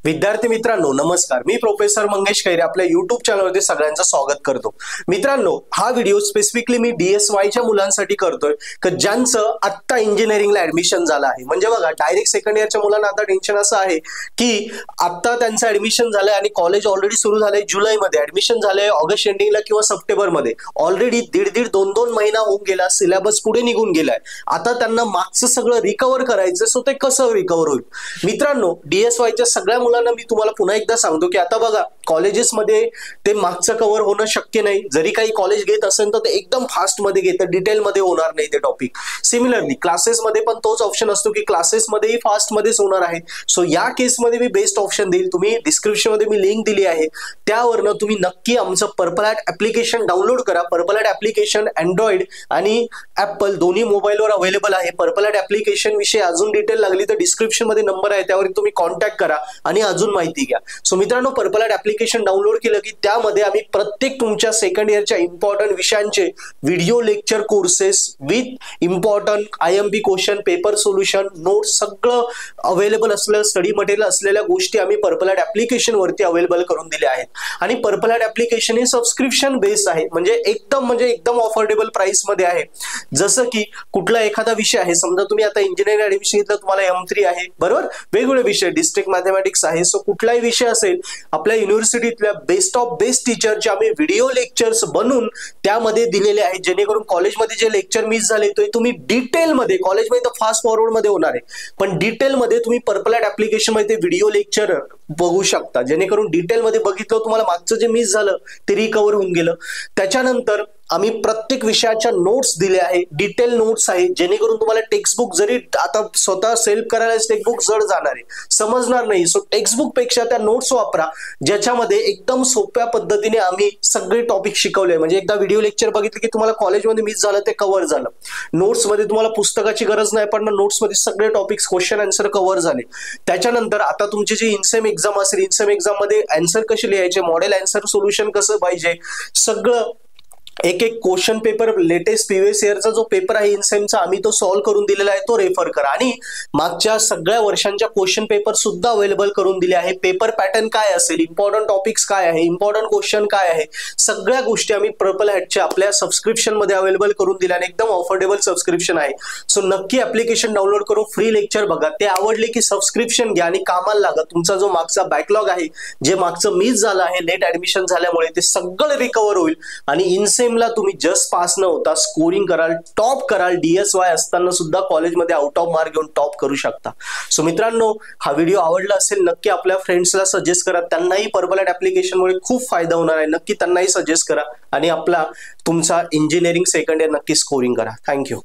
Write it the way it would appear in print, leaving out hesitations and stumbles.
विद्यार्थी मित्रांनो नमस्कार। मी प्रोफेसर मंगेश खैरे आपल्या YouTube चॅनलवरती सगळ्यांचं स्वागत करतो। मित्रांनो हा व्हिडिओ स्पेसिफिकली मी DSY च्या मुलांसाठी करतोय की ज्यांचं आता इंजिनिअरिंगला ऍडमिशन झालं आहे। म्हणजे बघा डायरेक्ट सेकंड इयरच्या मुलांना आता टेन्शन असं आहे की आता त्यांचं ऍडमिशन झालंय आणि कॉलेज ऑलरेडी सुरू झालंय, जुलैमध्ये ऍडमिशन झालंय, ऑगस्ट एंडिंगला किंवा सप्टेंबरमध्ये ऑलरेडी दीड दोन महिना होऊन गेला, सिलेबस पुढे निघून गेलाय। आता त्यांना मागचं सगळं रिकव्हर करायचं, सो ते कसं रिकव्हर होईल? मित्रांनो DSY च्या सगळ्या मुलांना मी तुम्हाला पुन्हा एकदा सांगतो की आता बघा कॉलेजेसमध्ये ते मागचं कव्हर होणं शक्य नाही। जरी काही कॉलेज घेत असेल तर ते एकदम फास्ट मध्ये घेतं, डिटेलमध्ये होणार नाही ते टॉपिक। सिमिलरली क्लासेसमध्ये पण तोच ऑप्शन असतो की क्लासेसमध्येही फास्ट मध्येच होणार आहे। सो या केसमध्ये मी बेस्ट ऑप्शन देईल, तुम्ही डिस्क्रिप्शनमध्ये मी लिंक दिली आहे, त्यावरनं तुम्ही नक्की आमचं पर्पल ॲट ऍप्लिकेशन डाउनलोड करा। पर्पल ॲट ऍप्लिकेशन अँड्रॉइड आणि ऍपल दोन्ही मोबाईलवर अवेलेबल आहे। पर्पल ॲट ऍप्लिकेशन विषयी अजून डिटेल लागली तर डिस्क्रिप्शनमध्ये नंबर आहे, त्यावर तुम्ही कॉन्टॅक्ट करा आणि अजून माहिती घ्या। सो मित्रांनो पर्पल ॲट ऍप्लिकेशन डाउनलोड केलं की त्यामध्ये आम्ही प्रत्येक तुमच्या सेकंड इयरच्या इम्पॉर्टंट विषयांचे video lecture courses with important IMP question, paper solution, notes सगळं अवेलेबल असलेलं स्टडी मटेरियल असलेल्या गोष्टी आम्ही पर्पल ॲट ऍप्लिकेशन वरती अवेलेबल करून दिल्या आहेत। आणि पर्पल ॲट ऍप्लिकेशन हे सबस्क्रिप्शन बेस्ड आहे, म्हणजे एकदम अफोर्डेबल प्राइस मध्ये आहे। जसं की कुठला एखादा विषय आहे, समजा तुम्ही आता इंजिनिअरिंग ऍडमिशन घेतलं, तुम्हाला M3 आहे बरोबर, वेगवेगळे विषय डिस्ट्रिक्ट मॅथमॅटिक्स आहे, सो कुठलाही विषय असेल आपल्या युनिव्हर्सिटीतल्या बेस्ट ऑफ बेस्ट टीचरचे आम्ही व्हिडिओ लेक्चर्स बनवून त्यामध्ये दिलेले आहेत, जेणेकरून कॉलेजमध्ये जे लेक्चर मिस झाले ते तुम्ही डिटेलमध्ये, कॉलेजमध्ये तर फास्ट फॉरवर्ड मध्ये होणार आहे पण डिटेलमध्ये तुम्ही पर्पल ॲट ऍप्लिकेशन मध्ये व्हिडिओ लेक्चर बघू शकता, जेणेकरून डिटेलमध्ये बघितलं तुम्हाला मागचं जे मिस झालं ते रिकव्हर होऊन गेलं। त्याच्यानंतर आम्ही प्रत्येक विषयाच्या नोट्स दिल्या आहे, डिटेल नोट्स आहे, जेणेकरून तुम्हाला टेक्स्टबुक जरी आता स्वतः सेल्फ करायला टेक्स्टबुक जड जाणार आहे, समजणार नाही, सो टेक्स्टबुक पेक्षा त्या नोट्स वापरा ज्याच्यामध्ये एकदम सोप्या पद्धतीने आम्ही सगळे टॉपिक शिकवले। म्हणजे एकदा व्हिडिओ लेक्चर बघितलं की तुम्हाला कॉलेजमध्ये मिस झालं ते कव्हर झालं, नोट्समध्ये तुम्हाला पुस्तकाची गरज नाही पडणार, नोट्समध्ये सगळे टॉपिक्स क्वेश्चन आन्सर कव्हर झाले। त्याच्यानंतर आता तुमची जी इनसेम एक्झाम असेल, इनसेम एक्झाम मध्ये आन्सर कसे लिहायचे, मॉडेल आन्सर सोल्युशन कसं पाहिजे, सगळं एक क्वेश्चन पेपर लेटेस्ट प्रीवियस इयरचा जो पेपर आहे इनसेमचा आम्ही तो सॉल्व्ह करून दिलेला आहे, तो रेफर करा। आणि मागच्या सगळ्या वर्षांच्या क्वेश्चन पेपर सुद्धा अवेलेबल करून दिले आहे, पेपर पॅटर्न काय असेल, इम्पॉर्टंट टॉपिक्स काय आहे, इम्पॉर्टंट क्वेश्चन काय आहे, सगळ्या गोष्टी आम्ही पर्पल ॲटच्या आपल्या सबस्क्रिप्शन मध्ये अवेलेबल करून दिल्या आणि एकदम अफोर्डेबल सबस्क्रिप्शन आहे। सो नक्की ऍप्लिकेशन डाउनलोड करून फ्री लेक्चर बघा, ते आवडले की सबस्क्रिप्शन घ्या आणि कामाला लागा। तुमचा जो मागचा बॅकलॉग आहे, जे मागचं मिस झालं आहे लेट ऍडमिशन झाल्यामुळे, ते सगळं रिकव्हर होईल आणि इनसेमला तुम्ही जस्ट पास न होता स्कोरिंग कराल, टॉप कराल, DSY असताना सुद्धा कॉलेजमध्ये आउट ऑफ मार्क घेऊन टॉप करू शकता। सो मित्रांनो हा व्हिडिओ आवडला असेल नक्की आपल्या फ्रेंड्सला सजेस्ट करा, त्यांनाही पर्पल ॲट ऍप्लिकेशनमुळे खूप फायदा होणार आहे, नक्की त्यांनाही सजेस्ट करा आणि तुमचा इंजिनिअरिंग सेकंड इयर नक्की स्कोरिंग करा। थँक्यू।